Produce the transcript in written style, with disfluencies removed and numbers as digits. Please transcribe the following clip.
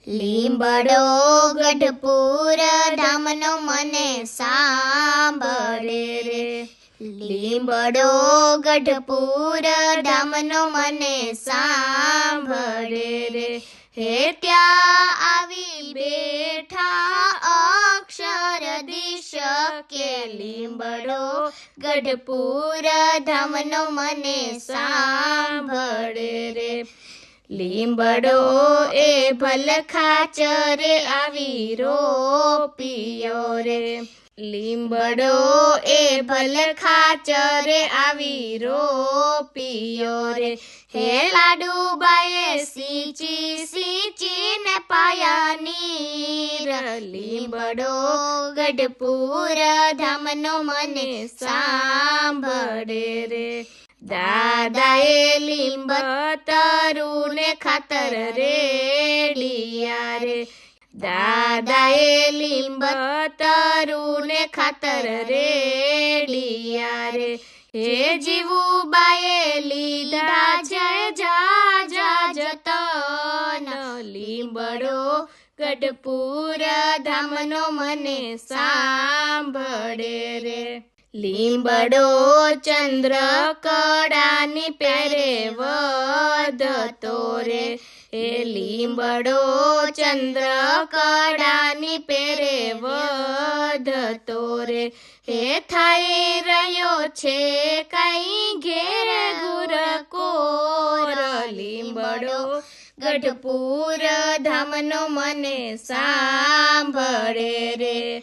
લીંબડો ગઢપુર ધામનો મને સાંભળે રે. લીંબડો ગઢપુર ધામનો મને સાંભળે રે. હે ત્યાં આવી બેઠા અક્ષર દિશ કે લીંબડો ગઢપુર ધામનો મને સાંભળે રે. લીંબડો એ ભલખાચરે આવી રોપિયો રે. લીંબડો એ ભલખાચરે આવી રોપિયો રે. હે લાડુબાએ સિંચીને પાયા નીર. લીંબડો ગઢપુર ધામનો મને સાંભળે રે. દાદાએ લીંબ તરુને ખાતર રેડિયા રે. દાદાએ લીંબ તરુને ખાતર રેડિયા રે. હે જીવુબાએ લીધા જય જાજા જતન. લીંબડો ગઢપુર ધામનો મને સાંભળે રે. લીંબડો ચંદ્ર કડાની પહેરે વધતો રે. એ લીંબડો ચંદ્ર કડાની પહેરે વધતો રે. એ થઈ રહ્યો છે કઈ ઘેર ગુરકોર. લીંબડો ગઢપુર ધામનો મને સાંભળે રે.